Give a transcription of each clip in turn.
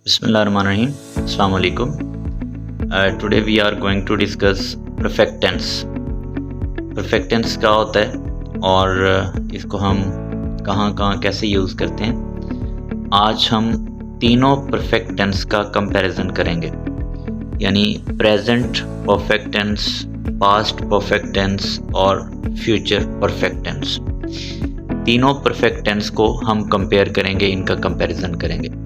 Bismillahirrahmanirrahim. Assalamu alaikum. Today we are going to discuss perfect tense. Perfect tense क्या होता है और इसको हम कहाँ कहाँ कैसे यूज़ करते हैं। आज हम तीनों परफेक्ट टेंस का कंपैरिजन करेंगे, यानी present perfect tense, past perfect tense और फ्यूचर परफेक्ट टेंस। तीनों परफेक्ट टेंस को हम कंपेयर करेंगे, इनका कंपैरिजन करेंगे।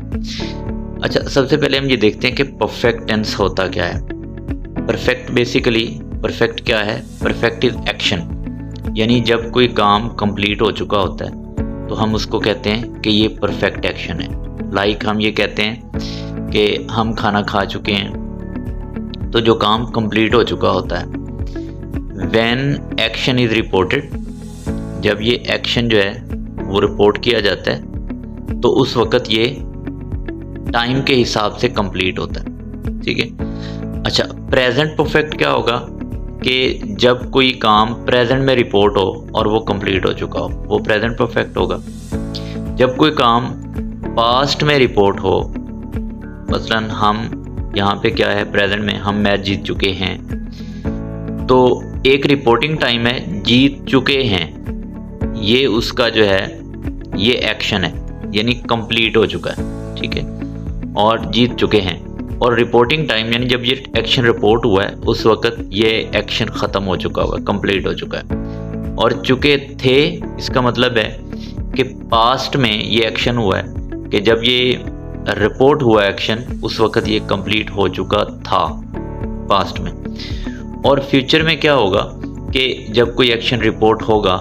अच्छा, सबसे पहले हम ये देखते हैं कि परफेक्ट टेंस होता क्या है। परफेक्ट बेसिकली परफेक्ट क्या है? परफेक्ट इज एक्शन, यानी जब कोई काम कंप्लीट हो चुका होता है तो हम उसको कहते हैं कि ये परफेक्ट एक्शन है। लाइक हम ये कहते हैं कि हम खाना खा चुके हैं, तो जो काम कंप्लीट हो चुका होता है। व्हेन एक्शन इज रिपोर्टेड, जब ये एक्शन जो है वो रिपोर्ट किया जाता है तो उस वक़्त ये टाइम के हिसाब से कंप्लीट होता है। ठीक है। अच्छा, प्रेजेंट परफेक्ट क्या होगा कि जब कोई काम प्रेजेंट में रिपोर्ट हो और वो कंप्लीट हो चुका हो, वो प्रेजेंट परफेक्ट होगा। जब कोई काम पास्ट में रिपोर्ट हो, मसलन हम यहाँ पे क्या है, प्रेजेंट में हम मैच जीत चुके हैं, तो एक रिपोर्टिंग टाइम है जीत चुके हैं, ये उसका जो है ये एक्शन है, यानी कंप्लीट हो चुका है। ठीक है, और जीत चुके हैं। और रिपोर्टिंग टाइम यानी जब ये एक्शन रिपोर्ट हुआ है उस वक़्त ये एक्शन ख़त्म हो चुका हुआ है, कंप्लीट हो चुका है। और चुके थे, इसका मतलब है कि पास्ट में ये एक्शन हुआ है कि जब ये रिपोर्ट हुआ एक्शन उस वक़्त ये कंप्लीट हो चुका था पास्ट में। और फ्यूचर में क्या होगा कि जब कोई एक्शन रिपोर्ट होगा,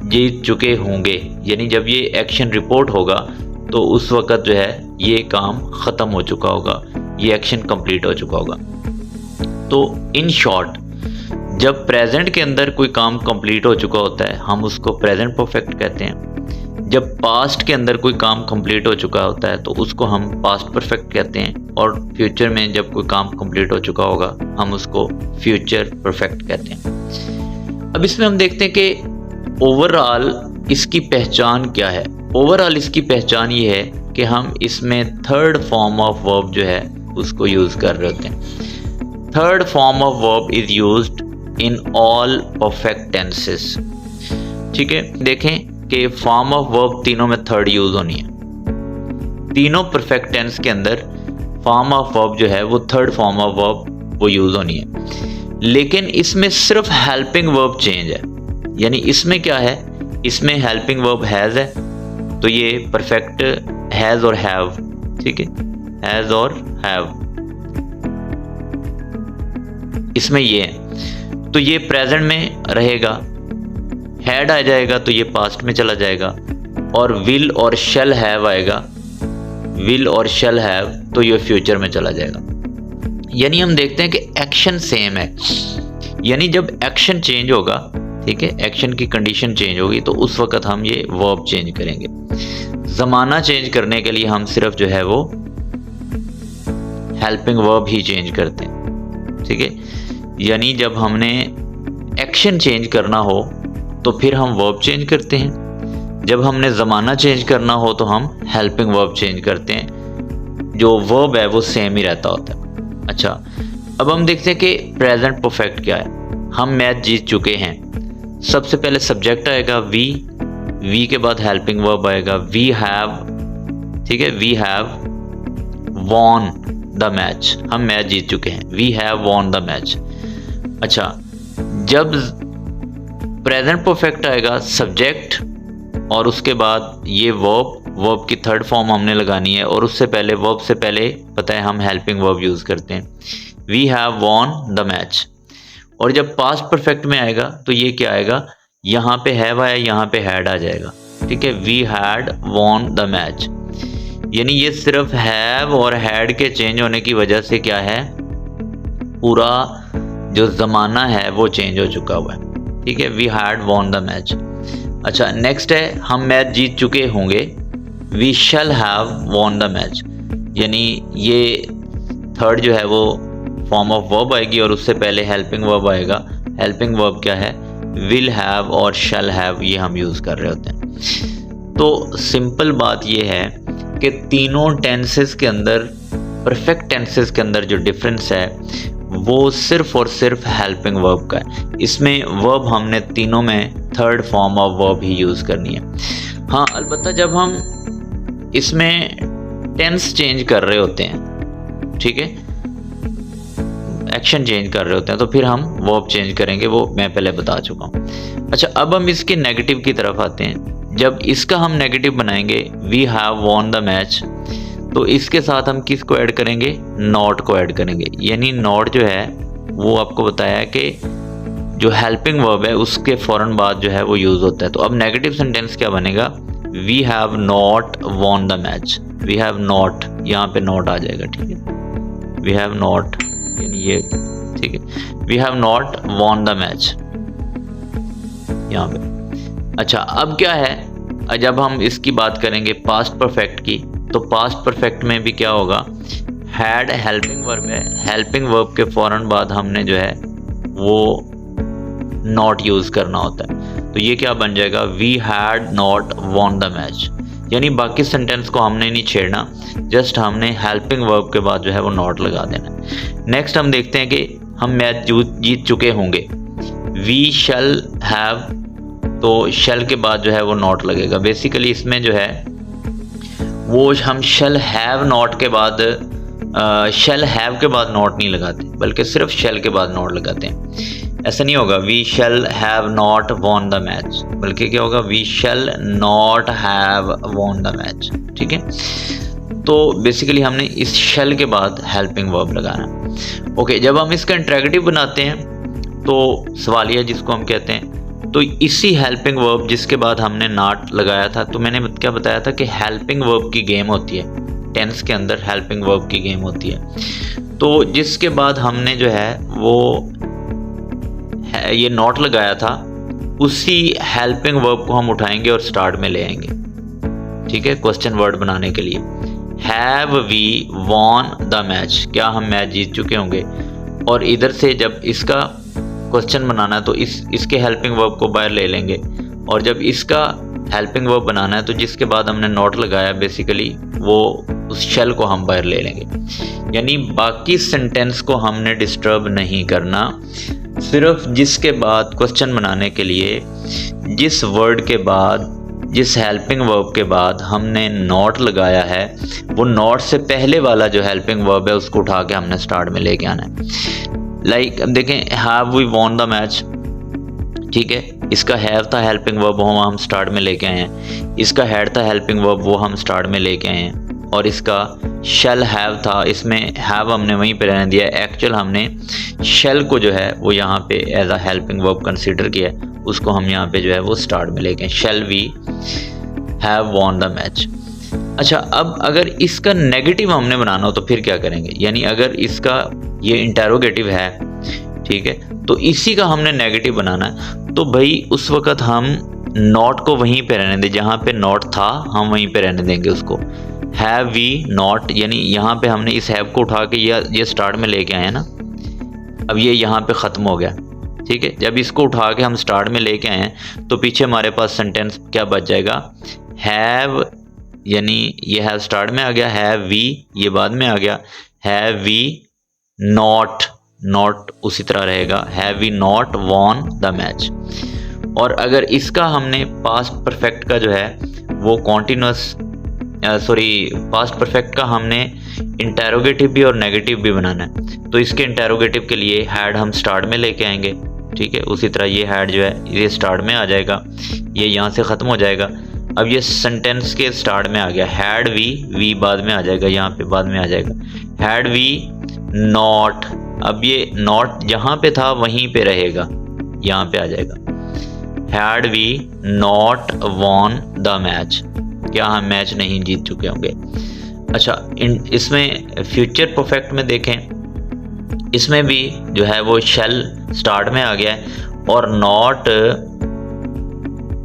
जीत चुके होंगे, यानी जब ये एक्शन रिपोर्ट होगा तो उस वक़्त जो है ये काम ख़त्म हो चुका होगा, ये एक्शन कंप्लीट हो चुका होगा। तो इन शॉर्ट, जब प्रेजेंट के अंदर कोई काम कंप्लीट हो चुका होता है हम उसको प्रेजेंट परफेक्ट कहते हैं। जब पास्ट के अंदर कोई काम कंप्लीट हो चुका होता है तो उसको हम पास्ट परफेक्ट कहते हैं। और फ्यूचर में जब कोई काम कंप्लीट हो चुका होगा हम उसको फ्यूचर परफेक्ट कहते हैं। अब इसमें हम देखते हैं कि ओवरऑल इसकी पहचान क्या है। ओवरऑल इसकी पहचान ये है कि हम इसमें थर्ड फॉर्म ऑफ वर्ब जो है उसको यूज़ कर रहे होते हैं। Third form of verb is used in all perfect tenses. ठीक है, देखें कि फॉर्म ऑफ वर्ब तीनों में थर्ड यूज़ होनी है। तीनों परफेक्ट टेंस के अंदर फॉर्म ऑफ वर्ब जो है वो थर्ड फॉर्म ऑफ वर्ब वो यूज़ होनी है। लेकिन इसमें सिर्फ हेल्पिंग वर्ब चेंज है, यानी इसमें क्या है, इसमें हेल्पिंग वर्ब हैज़ है तो ये परफेक्ट हैज़ और हैव। ठीक है, हैज़ और हैव इसमें ये है, तो ये प्रेजेंट में रहेगा। हैड आ जाएगा तो ये पास्ट में चला जाएगा। और विल और शैल हैव आएगा, विल और शैल हैव तो ये फ्यूचर में चला जाएगा। यानी हम देखते हैं कि एक्शन सेम है, यानी जब एक्शन चेंज होगा, ठीक है, एक्शन की कंडीशन चेंज होगी तो उस वक़्त हम ये वर्ब चेंज करेंगे। ज़माना चेंज करने के लिए हम सिर्फ जो है वो हेल्पिंग वर्ब ही चेंज करते हैं। ठीक है, यानी जब हमने एक्शन चेंज करना हो तो फिर हम वर्ब चेंज करते हैं। जब हमने ज़माना चेंज करना हो तो हम हेल्पिंग वर्ब चेंज करते हैं। जो वर्ब है वो सेम ही रहता होता है। अच्छा, अब हम देखते हैं कि प्रेजेंट परफेक्ट क्या है। हम मैच जीत चुके हैं, सबसे पहले सब्जेक्ट आएगा वी के बाद हेल्पिंग वर्ब आएगा वी हैव। ठीक है, we have won the match, हम मैच जीत चुके हैं, we have won the match. अच्छा, जब प्रेजेंट परफेक्ट आएगा सब्जेक्ट और उसके बाद ये वर्ब की थर्ड फॉर्म हमने लगानी है और उससे पहले वर्ब से पहले पता है हम हेल्पिंग वर्ब यूज़ करते हैं, we have won the match. और जब पास्ट परफेक्ट में आएगा तो ये क्या आएगा, यहाँ पे हैव आया, यहाँ पे हैड आ जाएगा। ठीक है, we had won the match, यानी ये सिर्फ हैव और हैड के चेंज होने की वजह से क्या है, पूरा जो ज़माना है वो चेंज हो चुका हुआ है। ठीक है, we had won the match. अच्छा, नेक्स्ट है हम मैच जीत चुके होंगे, we shall have won the match, यानी ये थर्ड जो है वो फॉर्म ऑफ वर्ब आएगी और उससे पहले हेल्पिंग वर्ब आएगा। हेल्पिंग वर्ब क्या है, विल हैव और शैल हैव, ये हम यूज़ कर रहे होते हैं। तो सिंपल बात ये है कि तीनों टेंसेस के अंदर, परफेक्ट टेंसेस के अंदर जो डिफरेंस है वो सिर्फ और सिर्फ हेल्पिंग वर्ब का है। इसमें वर्ब हमने तीनों में third form of verb he use करनी है। हाँ, अलबत्ता जब हम इसमें टेंस चेंज कर रहे होते हैं, ठीक है, एक्शन चेंज कर रहे होते हैं, तो फिर हम वर्ब चेंज करेंगे, वो मैं पहले बता चुका हूँ। अच्छा, अब हम इसके नेगेटिव की तरफ आते हैं। जब इसका हम नेगेटिव बनाएंगे, we have won the match, तो इसके साथ हम किसको ऐड करेंगे? नॉट को ऐड करेंगे। यानी नॉट जो है वो आपको बताया है कि जो हेल्पिंग वर्ब है उसके फ़ौरन बाद जो है वो यूज़ होता है। तो अब नेगेटिव सेंटेंस क्या बनेगा? We have not won the match. We have not, यहाँ पे नॉट आ जाएगा, ठीक है, वी हैव नॉट, यानी ये, ठीक है, we have not won the match यहाँ पे। अच्छा, अब क्या है, जब हम इसकी बात करेंगे पास्ट परफेक्ट की, तो पास्ट परफेक्ट में भी क्या होगा? हैड हेल्पिंग वर्ब है, हेल्पिंग वर्ब के फ़ौरन बाद हमने जो है वो नॉट यूज़ करना होता है। तो ये क्या बन जाएगा? We had not won the match. यानी बाकी सेंटेंस को हमने नहीं छेड़ना, जस्ट हमने हेल्पिंग वर्ब के बाद जो है वो नॉट लगा देना। नेक्स्ट हम देखते हैं कि हम मैच जीत चुके होंगे। वी शैल हैव, तो शैल के बाद जो है वो नॉट लगेगा। बेसिकली इसमें जो है वो हम शैल हैव नॉट के बाद, शैल हैव के बाद नॉट नहीं लगाते, बल्कि सिर्फ शैल के बाद नॉट लगाते हैं। ऐसा नहीं होगा we shall have not won the match, बल्कि क्या होगा? We shall not have won the match, ठीक है। तो बेसिकली हमने इस शैल के बाद हेल्पिंग वर्ब लगाना। ओके, जब हम इसका इंटरेगेटिव बनाते हैं तो सवालिया जिसको हम कहते हैं, तो इसी हेल्पिंग वर्ब जिसके बाद हमने नॉट लगाया था, तो मैंने क्या बताया था कि हेल्पिंग वर्ब की गेम होती है, टेंस के अंदर हेल्पिंग वर्ब की गेम होती है। तो जिसके बाद हमने जो है वो ये नॉट लगाया था, उसी हेल्पिंग वर्ब को हम उठाएंगे और स्टार्ट में ले आएंगे, ठीक है, क्वेश्चन वर्ड बनाने के लिए। Have we won the match, क्या हम मैच जीत चुके होंगे? और इधर से जब इसका क्वेश्चन बनाना है तो इसके हेल्पिंग वर्ब को बाहर ले लेंगे, और जब इसका हेल्पिंग वर्ब बनाना है तो जिसके बाद हमने नॉट लगाया, बेसिकली वो उस शेल को हम बाहर ले लेंगे। यानी बाकी सेंटेंस को हमने डिस्टर्ब नहीं करना, सिर्फ जिसके बाद क्वेश्चन बनाने के लिए जिस वर्ड के बाद, जिस हेल्पिंग वर्ब के बाद हमने नॉट लगाया है, वो नॉट से पहले वाला जो हेल्पिंग वर्ब है उसको उठा के हमने स्टार्ट में लेके आना है। लाइक अब देखें, have we won the match, ठीक है, इसका हैव था हेल्पिंग वर्ब, वो हम स्टार्ट में लेके आए हैं। इसका हैड था हेल्पिंग वर्ब, वो हम स्टार्ट में लेके आए हैं। और इसका शैल हैव था, इसमें हैव हमने वहीं पे रहने दिया। एक्चुअल हमने शैल को जो है वो यहाँ पे as a helping verb consider किया, उसको हम यहाँ पे जो है वो स्टार्ट में लेके आए, shall we have won the match. अच्छा, अब अगर इसका नेगेटिव हमने बनाना हो तो फिर क्या करेंगे? यानी अगर इसका ये इंटेरोगेटिव है, ठीक है, तो इसी का हमने नेगेटिव बनाना है, तो भाई उस वक़्त हम नॉट को वहीं पे रहने दें, जहाँ पे नॉट था हम वहीं पे रहने देंगे उसको। हैव वी नॉट, यानी यहाँ पे हमने इस हैव को उठा के ये स्टार्ट में लेके आए हैं ना, अब ये यहाँ पे ख़त्म हो गया, ठीक है। जब इसको उठा के हम स्टार्ट में लेके आए हैं तो पीछे हमारे पास सेंटेंस क्या बच जाएगा? हैव, यानी ये हैव स्टार्ट में आ गया, हैव वी ये बाद में आ गया, हैव वी नॉट, नॉट उसी तरह रहेगा, have we not won the match. और अगर इसका हमने पास्ट परफेक्ट का जो है वो कॉन्टिन्यूस, पास्ट परफेक्ट का हमने इंटेरोगेटिव भी और नेगेटिव भी बनाना है, तो इसके इंटेरोगेटिव के लिए हैड हम स्टार्ट में लेके आएंगे, ठीक है। उसी तरह ये हैड जो है ये स्टार्ट में आ जाएगा, ये यहाँ से ख़त्म हो जाएगा। अब ये सेंटेंस के स्टार्ट में आ गया, हैड वी बाद में आ जाएगा, यहाँ पे बाद में आ जाएगा, हैड वी नॉट, अब ये नॉट जहाँ पे था वहीं पे रहेगा, यहाँ पे आ जाएगा, had we not won the match, क्या हम मैच नहीं जीत चुके होंगे। अच्छा, इसमें फ्यूचर परफेक्ट में देखें, इसमें भी जो है वो शैल स्टार्ट में आ गया है और नॉट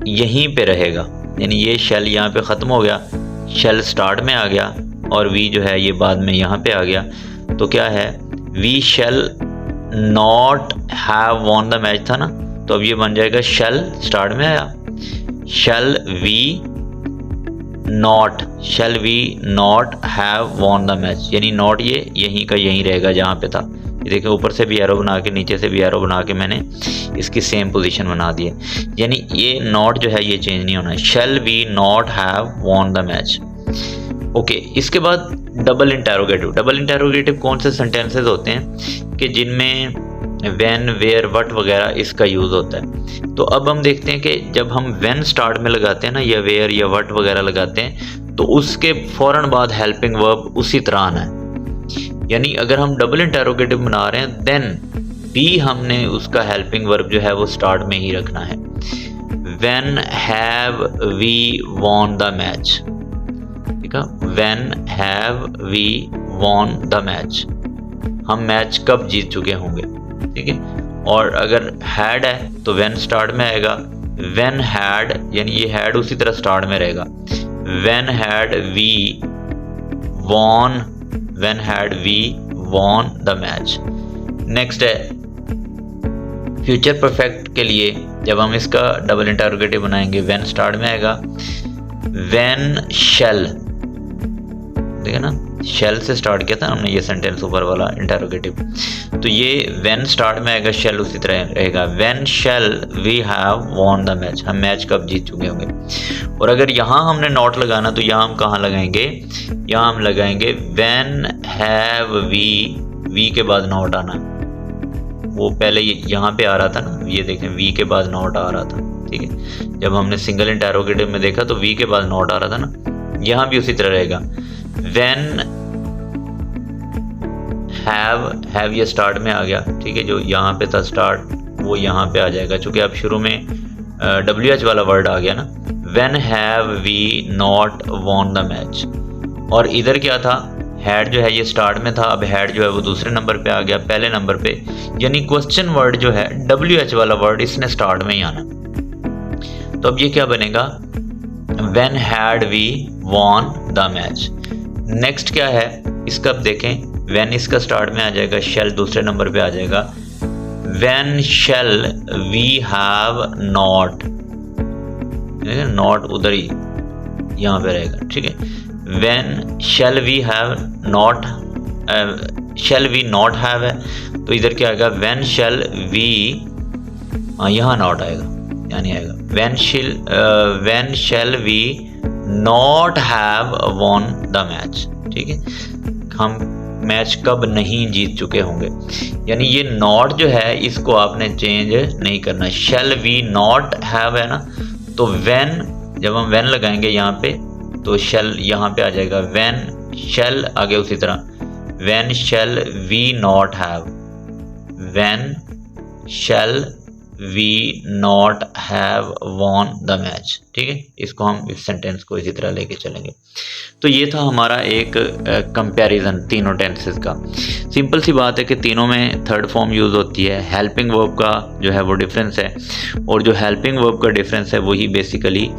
यहीं पे रहेगा, यानी ये शैल यहाँ पे ख़त्म हो गया, शैल स्टार्ट में आ गया और वी जो है ये बाद में यहाँ पे आ गया। तो क्या है, we shall not have won the match था ना, तो अब ये बन जाएगा शैल स्टार्ट में आया, shall we not, shall we not have won the match, यानी नॉट ये यहीं का यहीं रहेगा जहाँ पे था। ये देखिए ऊपर से भी एरो बना के नीचे से भी एरो बना के मैंने इसकी सेम पोजीशन बना दी है, यानी ये नॉट जो है ये चेंज नहीं होना है। Shall we not have won the match. Okay, इसके बाद डबल इंटेरोगेटिव। डबल इंटेरोगेटिव कौन से सेंटेंसेस होते हैं कि जिनमें व्हेन, वेयर, व्हाट वगैरह इसका यूज़ होता है। तो अब हम देखते हैं कि जब हम व्हेन स्टार्ट में लगाते हैं ना, या वेयर या व्हाट वगैरह लगाते हैं, तो उसके फ़ौरन बाद हेल्पिंग वर्ब उसी तरह आना है। यानी अगर हम डबल इंटेरोगेटिव बना रहे हैं देन भी हमने उसका हेल्पिंग वर्ब जो है वो स्टार्ट में ही रखना है। When have we won the match, ठीक है, when have we won the match, हम मैच कब जीत चुके होंगे, ठीक है। और अगर हैड है तो व्हेन स्टार्ट में आएगा, व्हेन हैड यानी ये हैड उसी तरह स्टार्ट में रहेगा। When had we won, when had we won the match. Next है फ्यूचर परफेक्ट के लिए, जब हम इसका डबल इंटरोगेटिव बनाएंगे व्हेन स्टार्ट में आएगा, व्हेन शैल, ठीक है ना, शेल से स्टार्ट किया था हमने ये सेंटेंस ऊपर वाला इंटेरोगेटिव, तो ये व्हेन स्टार्ट में आएगा, शेल उसी तरह रहेगा। When shall we have won the match, हम मैच कब जीत चुके होंगे। और अगर यहाँ हमने नॉट लगाना तो यहाँ हम कहाँ लगाएंगे, यहाँ हम लगाएंगे व्हेन हैव वी के बाद नॉट आना। वो पहले यहाँ पे आ रहा था ना, ये देखें वी के बाद नॉट आ रहा था, ठीक है। जब हमने सिंगल इंटेरोगेटिव में देखा तो वी के बाद नॉट आ रहा था ना, यहाँ भी उसी तरह रहेगा। व्हेन हैव ये स्टार्ट में आ गया, ठीक है, जो यहाँ पे था स्टार्ट वो यहाँ पे आ जाएगा, चूंकि अब शुरू में WH वाला वर्ड आ गया ना। When have we not won the match, और इधर क्या था, हैड जो है ये स्टार्ट में था, अब हैड जो है वो दूसरे नंबर पे आ गया पहले नंबर पे, यानी क्वेश्चन वर्ड जो है WH वाला वर्ड इसने स्टार्ट में ही आना। तो अब ये क्या बनेगा, when had we won the match. Next क्या है इसका, अब देखें, व्हेन इसका स्टार्ट में आ जाएगा, शेल दूसरे नंबर पे आ जाएगा। When shall we have not, not उधर ही यहाँ पे रहेगा, ठीक है। When shall we have not, shall we not have है तो इधर क्या आएगा, व्हेन शेल वी, यहाँ नॉट आएगा, यहाँ नहीं आएगा। When shall we not have won the match, ठीक है, हम मैच कब नहीं जीत चुके होंगे। यानी ये नॉट जो है इसको आपने चेंज नहीं करना। शेल वी नॉट हैव है ना, तो व्हेन, जब हम व्हेन लगाएंगे यहाँ पे तो शेल यहाँ पे आ जाएगा, व्हेन शेल आगे उसी तरह, when shall we not have, when shall we not have won the match, ठीक है। इसको हम इस सेंटेंस को इसी तरह लेके चलेंगे। तो ये था हमारा एक कंपैरिजन तीनों टेंसेस का। सिंपल सी बात है कि तीनों में थर्ड फॉर्म यूज़ होती है। हेल्पिंग वर्ब का जो है वो डिफरेंस है, और जो हेल्पिंग वर्ब का डिफरेंस है वही बेसिकली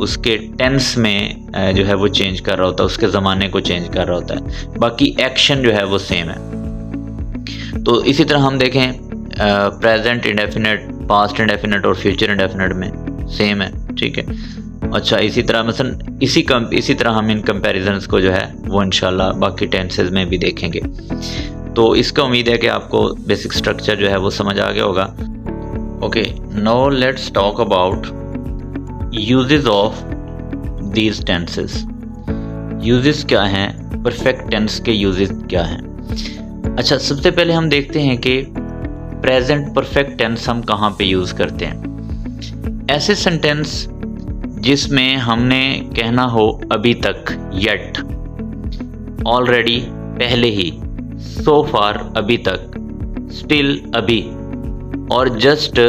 उसके टेंस में जो है वो चेंज कर रहा होता है, उसके ज़माने को चेंज कर रहा होता है, बाकी एक्शन जो है वो सेम है। तो इसी तरह हम देखें प्रेजेंट इंडेफिनेट, पास्ट इंडेफिनेट और फ्यूचर इंडेफिनेट में सेम है, ठीक है। अच्छा, इसी तरह मसलन इसी तरह हम इन कंपैरिजन्स को जो है वो इंशाल्लाह बाकी टेंसेस में भी देखेंगे। तो इसका उम्मीद है कि आपको बेसिक स्ट्रक्चर जो है वो समझ आ गया होगा। Okay, now let's talk about uses of these tenses. Uses क्या हैं, परफेक्ट टेंस के यूजेस क्या हैं। अच्छा, सबसे पहले हम देखते हैं कि प्रेजेंट परफेक्ट टेंस हम कहाँ पे यूज़ करते हैं। ऐसे सेंटेंस जिसमें हमने कहना हो अभी तक, येट, ऑलरेडी पहले ही, सो फार अभी तक, स्टिल अभी, और जस्ट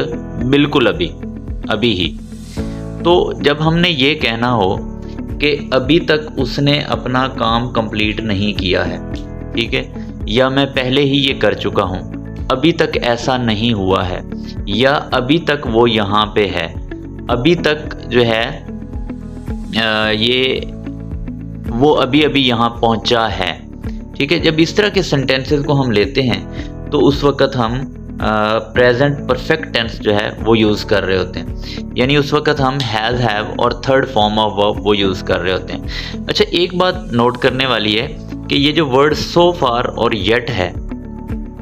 बिल्कुल अभी ही। तो जब हमने ये कहना हो कि अभी तक उसने अपना काम कंप्लीट नहीं किया है, ठीक है, या मैं पहले ही ये कर चुका हूँ, अभी तक ऐसा नहीं हुआ है, या अभी तक वो यहाँ पे है, अभी तक जो है ये वो अभी यहाँ पहुँचा है, ठीक है। जब इस तरह के सेंटेंसेस को हम लेते हैं तो उस वक़्त हम प्रेजेंट परफेक्ट टेंस जो है वो यूज़ कर रहे होते हैं, यानी उस वक्त हम हैज़ हैव और थर्ड फॉर्म ऑफ वर्ब वो यूज़ कर रहे होते हैं। अच्छा, एक बात नोट करने वाली है कि ये जो वर्ड सो फार और येट है,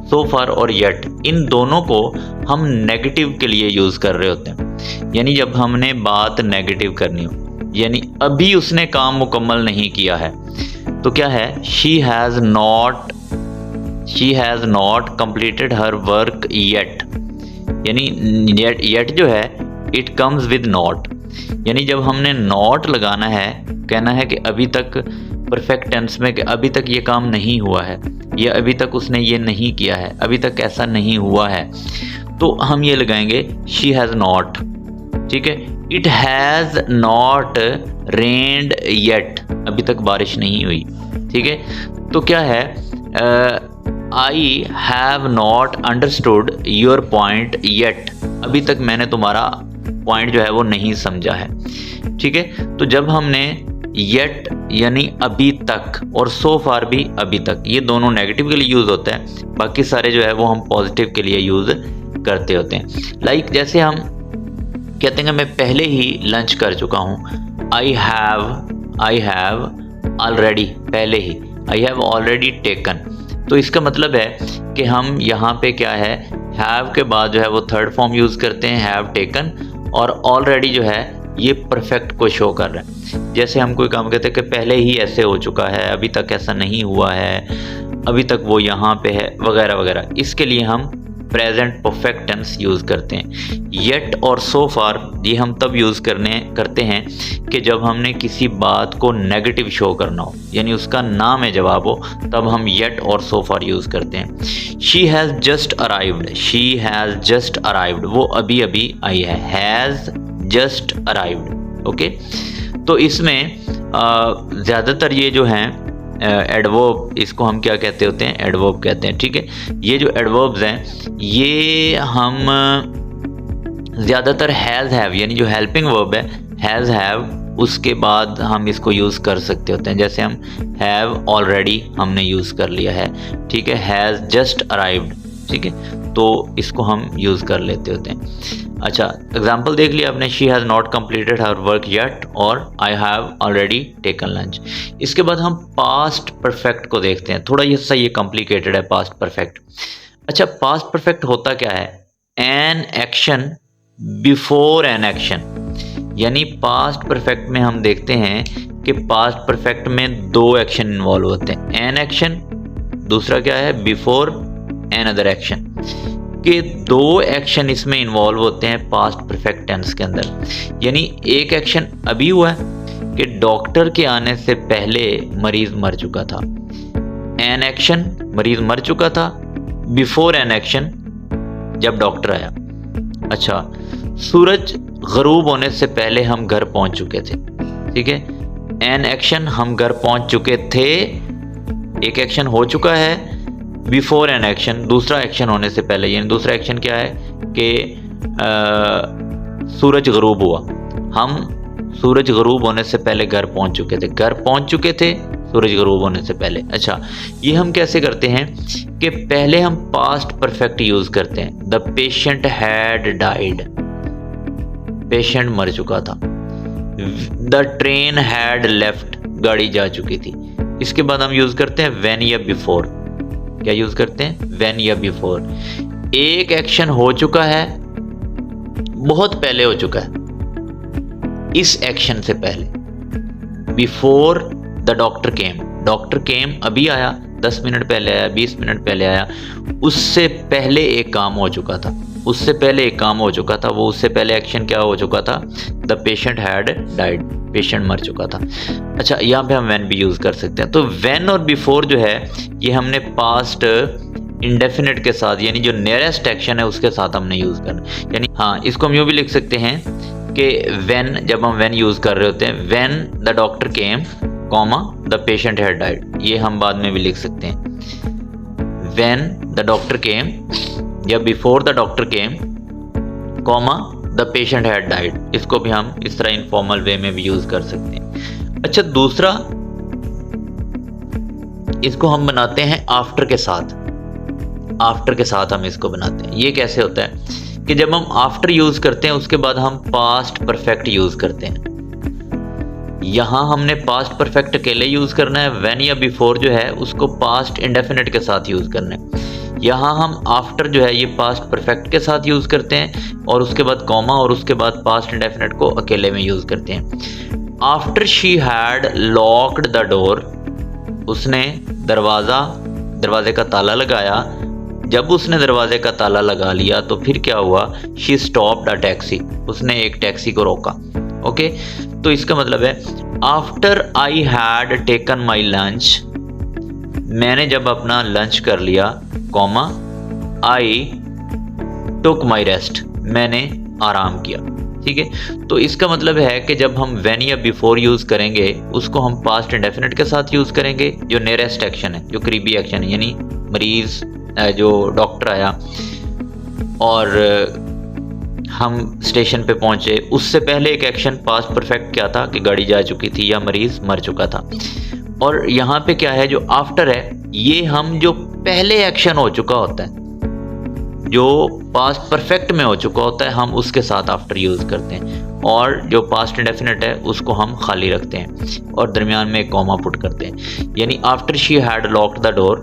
सो फार और येट, इन दोनों को हम नेगेटिव के लिए यूज़ कर रहे होते हैं। यानी जब हमने बात नेगेटिव करनी हो, यानी अभी उसने काम मुकम्मल नहीं किया है, तो क्या है, she has not completed her work yet, यानी येट जो है इट कम्स विद नॉट, यानी जब हमने नॉट लगाना है, कहना है कि अभी तक परफेक्ट टेंस में कि अभी तक ये काम नहीं हुआ है, या अभी तक उसने ये नहीं किया है, अभी तक ऐसा नहीं हुआ है, तो हम ये लगाएंगे शी हैज़ नॉट। ठीक है, it has not rained yet, अभी तक बारिश नहीं हुई। ठीक है, तो क्या है, I have not understood your point yet, अभी तक मैंने तुम्हारा पॉइंट जो है वो नहीं समझा है। ठीक है, तो जब हमने येट यानी अभी तक और सो फार भी अभी तक, ये दोनों नेगेटिव के लिए यूज़ होता है, बाकी सारे जो है वो हम पॉजिटिव के लिए यूज़ करते होते हैं। लाइक जैसे हम कहते हैं मैं पहले ही लंच कर चुका हूँ, आई हैव ऑलरेडी, पहले ही, आई हैव ऑलरेडी टेकन, तो इसका मतलब है कि हम यहाँ पे क्या है, हैव के बाद जो है वो थर्ड फॉर्म यूज़ करते हैं, हैव टेकन, और ऑलरेडी जो है ये परफेक्ट को शो कर रहा है। जैसे हम कोई काम कहते हैं कि पहले ही ऐसे हो चुका है, अभी तक ऐसा नहीं हुआ है, अभी तक वो यहाँ पे है, वगैरह वगैरह, इसके लिए हम प्रेजेंट परफेक्ट टेंस यूज़ करते हैं। येट और सो फार ये हम तब यूज़ करते हैं कि जब हमने किसी बात को नेगेटिव शो करना हो, यानी उसका नाम है जवाब हो, तब हम येट और सो फार यूज़ करते हैं। She has just arrived, she has just arrived, वो अभी अभी आई है, हैज़ जस्ट अराइव्ड। ओके, तो इसमें ज़्यादातर ये जो हैं एडवर्ब, इसको हम क्या कहते होते हैं, एडवर्ब कहते हैं। ठीक है, ये जो एडवर्ब्स हैं ये हम ज़्यादातर हैज़ हैव, यानी जो हेल्पिंग वर्ब है हैज़ हैव, उसके बाद हम इसको यूज़ कर सकते होते हैं। जैसे हम हैव ऑलरेडी हमने यूज़ कर लिया है, ठीक है, हैज़ जस्ट अराइव्ड, ठीक है, तो इसको हम यूज़ कर लेते होते हैं। अच्छा, एग्जाम्पल देख लिया आपने, she has not completed her work yet, और I have already taken lunch. इसके बाद हम पास्ट परफेक्ट को देखते हैं, थोड़ा ये सा ये कॉम्प्लिकेटेड है पास्ट परफेक्ट। अच्छा, पास्ट परफेक्ट होता क्या है, an action before an action, यानी पास्ट परफेक्ट में हम देखते हैं कि पास्ट परफेक्ट में दो एक्शन इन्वॉल्व होते हैं, एन एक्शन, दूसरा क्या है बिफोर एन अदर एक्शन, के दो एक्शन इसमें इन्वॉल्व होते हैं पास्ट परफेक्ट टेंस के अंदर। यानी एक एक्शन अभी हुआ है कि डॉक्टर के आने से पहले मरीज मर चुका था, एन एक्शन मरीज मर चुका था, बिफोर एन एक्शन जब डॉक्टर आया। अच्छा, सूरज गरूब होने से पहले हम घर पहुंच चुके थे, ठीक है, एन एक्शन हम घर पहुंच चुके थे, एक एक्शन हो चुका है, बिफोर एन एक्शन दूसरा एक्शन होने से पहले, यानी दूसरा एक्शन क्या है कि सूरज गरूब हुआ, हम सूरज गरूब होने से पहले घर पहुंच चुके थे, घर पहुंच चुके थे सूरज गरूब होने से पहले। अच्छा, ये हम कैसे करते हैं कि पहले हम पास्ट परफेक्ट यूज करते हैं, the patient had died, patient मर चुका था, द ट्रेन हैड लेफ्ट, गाड़ी जा चुकी थी। इसके बाद हम यूज करते हैं व्हेन या बिफोर, क्या यूज करते हैं, व्हेन या बिफोर। एक एक्शन हो चुका है, बहुत पहले हो चुका है, इस एक्शन से पहले, before the doctor came, doctor केम अभी आया, 10 मिनट पहले आया, 20 मिनट पहले आया, उससे पहले एक काम हो चुका था, उससे पहले एक काम हो चुका था, वो उससे पहले एक्शन क्या हो चुका था, the patient had died, patient मर चुका था। अच्छा, यहाँ पे हम व्हेन भी यूज कर सकते हैं। तो व्हेन और बिफोर जो है ये हमने पास्ट इंडेफिनिट के साथ, यानी जो नियरेस्ट एक्शन है उसके साथ हमने यूज करना, यानी हाँ, इसको हम यूँ भी लिख सकते हैं कि व्हेन, जब हम व्हेन यूज कर रहे होते हैं, when the doctor came, comma the patient had died, ये हम बाद में भी लिख सकते हैं, व्हेन द डॉक्टर केम या before the doctor came, comma the patient had died, इसको भी हम इस तरह इनफॉर्मल वे में भी यूज कर सकते हैं। अच्छा, दूसरा इसको हम बनाते हैं आफ्टर के साथ, आफ्टर के साथ हम इसको बनाते हैं। ये कैसे होता है कि जब हम आफ्टर यूज़ करते हैं उसके बाद हम पास्ट परफेक्ट यूज़ करते हैं। यहाँ हमने पास्ट परफेक्ट अकेले यूज़ करना है, व्हेन या बिफोर जो है उसको पास्ट इंडेफिनिट के साथ यूज़ करना है। यहाँ हम आफ्टर जो है ये पास्ट परफेक्ट के साथ यूज़ करते हैं और उसके बाद कॉमा और उसके बाद पास्ट इंडेफिनिट को अकेले में यूज़ करते हैं। After she had locked the door, उसने दरवाजे का ताला लगाया। जब उसने दरवाजे का ताला लगा लिया तो फिर क्या हुआ, शी स्टॉप्ड अ टैक्सी, उसने एक टैक्सी को रोका। ओके, तो इसका मतलब है after I had taken my lunch, मैंने जब अपना लंच कर लिया, comma I took my rest, मैंने आराम किया। ठीक है, तो इसका मतलब है कि जब हम व्हेन या बिफोर यूज़ करेंगे उसको हम पास्ट इंडेफिनिट के साथ यूज़ करेंगे, जो नियरेस्ट एक्शन है, जो करीबी एक्शन है, यानी मरीज़ जो डॉक्टर आया और हम स्टेशन पे पहुंचे, उससे पहले एक एक्शन पास्ट परफेक्ट क्या था कि गाड़ी जा चुकी थी या मरीज़ मर चुका था। और यहाँ पे क्या है, जो आफ्टर है ये हम जो पहले एक्शन हो चुका होता है, जो पास्ट परफेक्ट में हो चुका होता है, हम उसके साथ आफ्टर यूज़ करते हैं, और जो पास्ट इंडेफिनिट है उसको हम खाली रखते हैं और दरमियान में एक कॉमा पुट करते हैं। यानी after she had locked the door,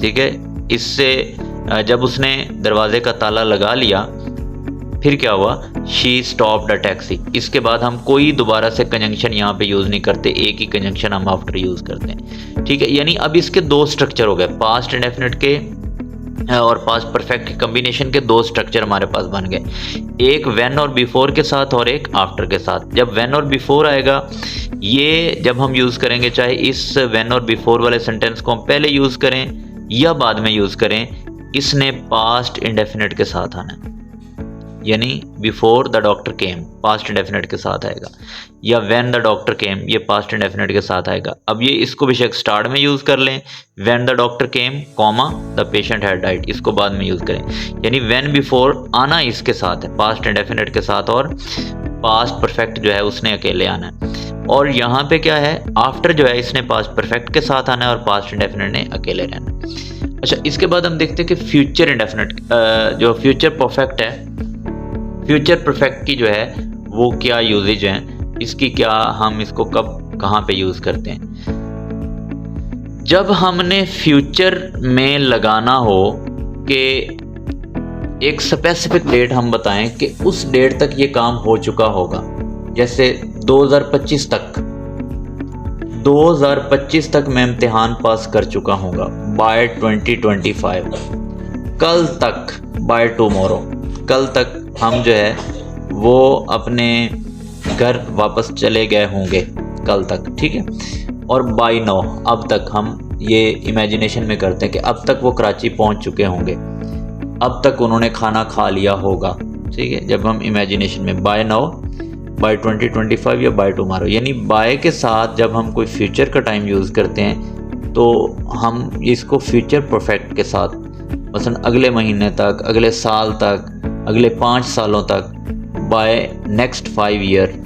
ठीक है, इससे जब उसने दरवाजे का ताला लगा लिया फिर क्या हुआ, शी स्टॉप्ड अ टैक्सी। इसके बाद हम कोई दोबारा से कंजंक्शन यहाँ पे यूज़ नहीं करते, एक ही कंजंक्शन हम आफ्टर यूज़ करते हैं। ठीक है, यानी अब इसके दो स्ट्रक्चर हो गए, पास्ट इंडेफिनिट के और पास्ट परफेक्ट के कम्बिनेशन के दो स्ट्रक्चर हमारे पास बन गए, एक व्हेन और बिफोर के साथ और एक आफ्टर के साथ। जब व्हेन और बिफोर आएगा, ये जब हम यूज़ करेंगे, चाहे इस व्हेन और बिफोर वाले सेंटेंस को हम पहले यूज़ करें या बाद में यूज़ करें, इसने पास्ट इंडेफिनिट के साथ आना है, यानी before the doctor came past indefinite के साथ आएगा, या व्हेन द डॉक्टर केम ये पास्ट इंडेफिनिट के साथ आएगा। अब ये इसको बेशक स्टार्ट में यूज़ कर लें, when the doctor came comma the patient had died, इसको बाद में यूज़ करें, यानी व्हेन बिफोर आना इसके साथ है पास्ट इंडेफिनिट के साथ, और पास्ट परफेक्ट जो है उसने अकेले आना है। और यहाँ पे क्या है, आफ्टर जो है इसने पास्ट परफेक्ट के साथ आना है और पास्ट इंडेफिनिट ने अकेले रहना है। अच्छा, इसके बाद हम देखते हैं कि फ्यूचर इंडेफिनिट जो फ्यूचर परफेक्ट है, फ्यूचर परफेक्ट की जो है वो क्या यूजेज हैं, इसकी क्या, हम इसको कब कहाँ पे यूज़ करते हैं। जब हमने फ्यूचर में लगाना हो कि एक स्पेसिफिक डेट हम बताएं कि उस डेट तक ये काम हो चुका होगा, जैसे 2025 तक मैं इम्तिहान पास कर चुका हूँगा, बाय 2025, कल तक, बाय टुमारो, कल तक हम जो है वो अपने घर वापस चले गए होंगे कल तक। ठीक है, और बाय नाउ, अब तक हम ये इमेजिनेशन में करते हैं कि अब तक वो कराची पहुंच चुके होंगे, अब तक उन्होंने खाना खा लिया होगा। ठीक है, जब हम इमेजिनेशन में बाय नाउ, बाय 2025 या बाय टुमारो, यानी बाय के साथ जब हम कोई फ्यूचर का टाइम यूज़ करते हैं तो हम इसको फ्यूचर परफेक्ट के साथ, मसलन अगले महीने तक, अगले साल तक, अगले 5 सालों तक, बाय नेक्स्ट 5 ईयर,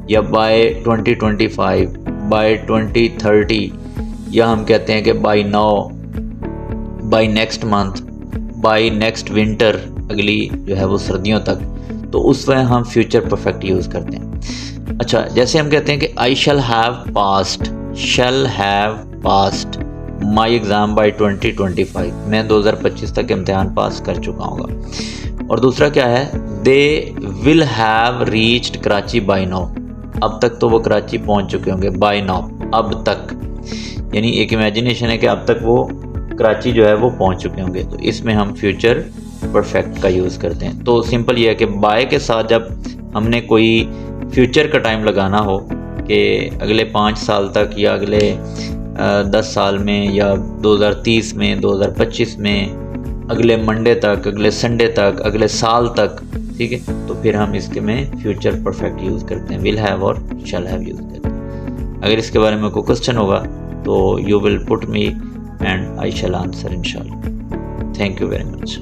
या बाय 2025, बाय 2030, या हम कहते हैं कि by now, by next month, by next winter, अगली जो है वो सर्दियों तक, तो उस वक्त हम फ्यूचर परफेक्ट यूज़ करते हैं। अच्छा, जैसे हम कहते हैं कि I shall have passed my exam by 2025, मैं 2025 तक इम्तिहान पास कर चुका हूँगा। और दूसरा क्या है, they will have reached Karachi by now, अब तक तो वो कराची पहुँच चुके होंगे, बाई नाउ, अब तक, यानी एक इमेजिनेशन है कि अब तक वो कराची जो है वो पहुँच चुके होंगे, तो इसमें हम फ्यूचर परफेक्ट का यूज़ करते हैं। तो सिंपल ये है कि बाय के साथ जब हमने कोई फ्यूचर का टाइम लगाना हो कि अगले 5 साल तक, या अगले 10 साल में, या 2030 में, 2025 में, अगले मंडे तक, अगले संडे तक, अगले साल तक, ठीक है, तो फिर हम इसके में फ्यूचर परफेक्ट यूज़ करते हैं, विल हैव और शैल हैव यूज़ करते हैं। अगर इसके बारे में कोई क्वेश्चन होगा तो you will put me and I shall answer इंशाल्लाह। Thank you very much.